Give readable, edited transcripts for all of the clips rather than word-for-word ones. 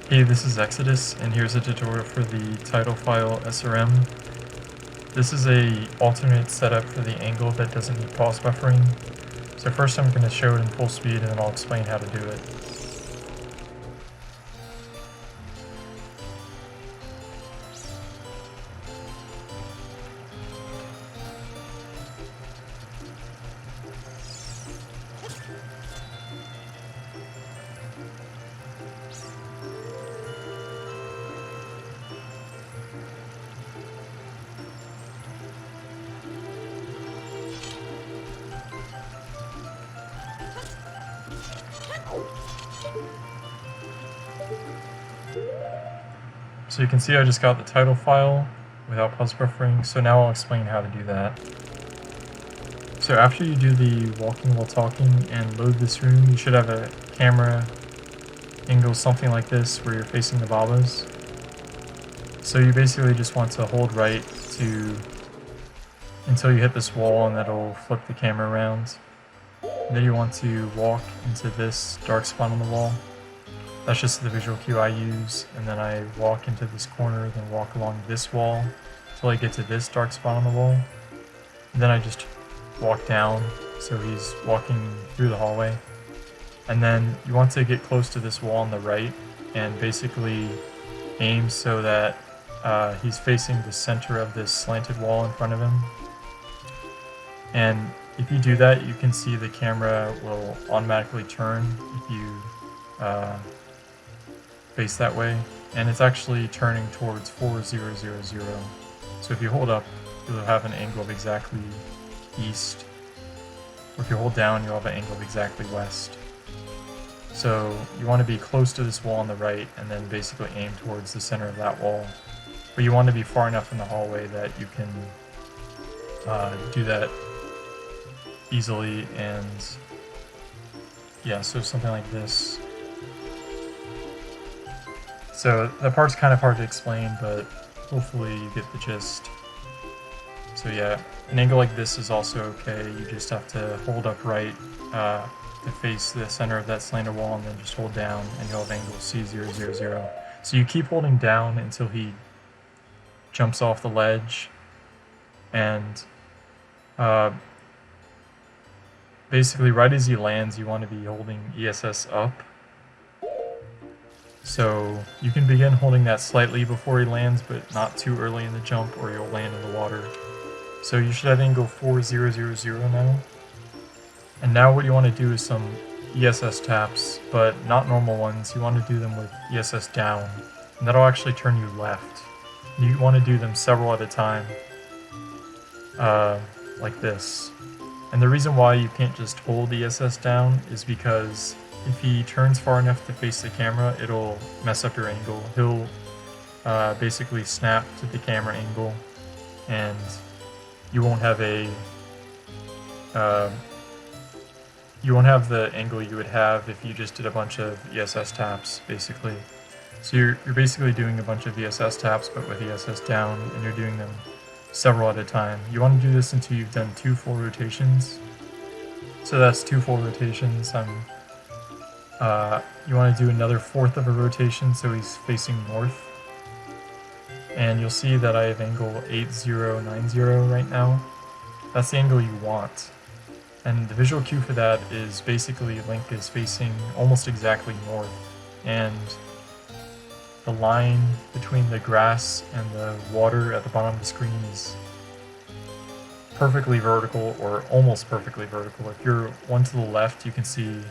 Hey, this is Exodus, and here's a tutorial for the Title File SRM. This is a alternate setup for the angle that doesn't need pause buffering. So first I'm going to show it in full speed, and then I'll explain how to do it. So you can see I just got the title file without pause buffering, so now I'll explain how to do that. So after you do the walking while talking and load this room, you should have a camera angle something like this where you're facing the babas. So you basically just want to hold right until you hit this wall, and that'll flip the camera around. And then you want to walk into this dark spot on the wall. That's just the visual cue I use, and then I walk into this corner, then walk along this wall until I get to this dark spot on the wall. And then I just walk down, so he's walking through the hallway. And then you want to get close to this wall on the right and basically aim so that he's facing the center of this slanted wall in front of him. And if you do that, you can see the camera will automatically turn if you face that way, and it's actually turning towards 4000. So if you hold up, you'll have an angle of exactly east, or if you hold down, you'll have an angle of exactly west. So you want to be close to this wall on the right, and then basically aim towards the center of that wall. But you want to be far enough in the hallway that you can do that easily, and yeah, so something like this. So that part's kind of hard to explain, but hopefully you get the gist. So yeah, an angle like this is also okay. You just have to hold upright to face the center of that slanted wall, and then just hold down, and you'll have angle C000. So you keep holding down until he jumps off the ledge, and basically right as he lands, you want to be holding ESS up. So you can begin holding that slightly before he lands, but not too early in the jump, or you'll land in the water. So you should have angle 4000 now. And now what you want to do is some ESS taps, but not normal ones. You want to do them with ESS down, and that'll actually turn you left. You want to do them several at a time, like this. And the reason why you can't just hold ESS down is because if he turns far enough to face the camera, it'll mess up your angle. He'll basically snap to the camera angle, and you won't have the angle you would have if you just did a bunch of ESS taps, basically. So you're basically doing a bunch of ESS taps, but with ESS down, and you're doing them several at a time. You want to do this until you've done 2 full rotations. So that's 2 full rotations. You want to do another 1/4 of a rotation, so he's facing north. And you'll see that I have angle 8090 right now. That's the angle you want. And the visual cue for that is basically Link is facing almost exactly north, and the line between the grass and the water at the bottom of the screen is perfectly vertical, or almost perfectly vertical. If you're one to the left, you can see,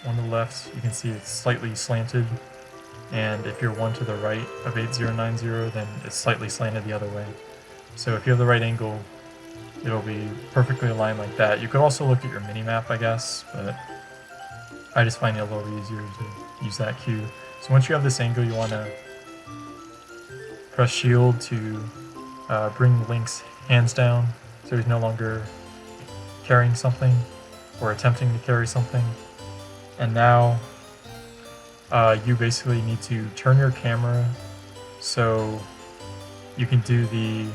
one to the left, you can see it's slightly slanted, and if you're one to the right of 8090, then it's slightly slanted the other way. So if you have the right angle, it'll be perfectly aligned like that. You could also look at your mini-map, I guess, but I just find it a little easier to use that cue. So once you have this angle, you want to press shield to bring Link's hands down, so he's no longer carrying something, or attempting to carry something. And now you basically need to turn your camera so you can do the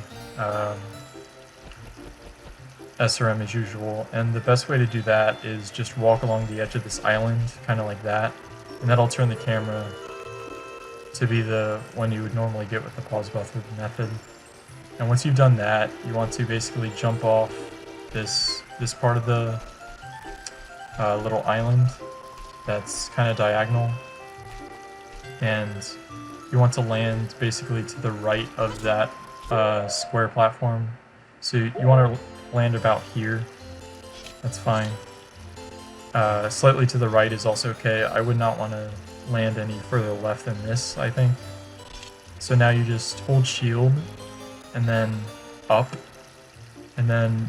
SRM as usual, and the best way to do that is just walk along the edge of this island, kind of like that, and that'll turn the camera to be the one you would normally get with the pause buffer method. And once you've done that, you want to basically jump off this part of the little island that's kind of diagonal, and you want to land basically to the right of that square platform. So you want to land about here. That's fine. Slightly to the right is also okay. I would not want to land any further left than this, I think. So now you just hold shield and then up, and then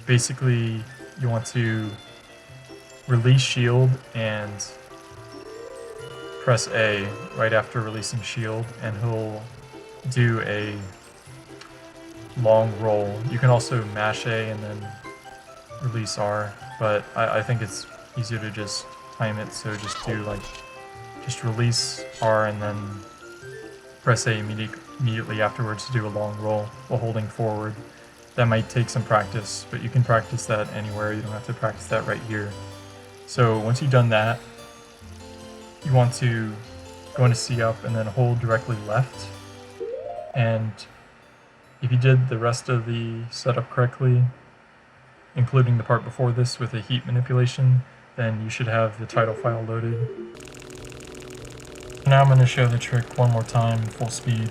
basically you want to release shield and press A right after releasing shield, and he'll do a long roll. You can also mash A and then release R, but I think it's easier to just time it, so just do just release R and then press A immediately afterwards to do a long roll while holding forward. That might take some practice, but you can practice that anywhere. You don't have to practice that right here. So once you've done that, you want to go into C up and then hold directly left. And if you did the rest of the setup correctly, including the part before this with a heat manipulation, then you should have the title file loaded. Now I'm going to show the trick one more time, full speed.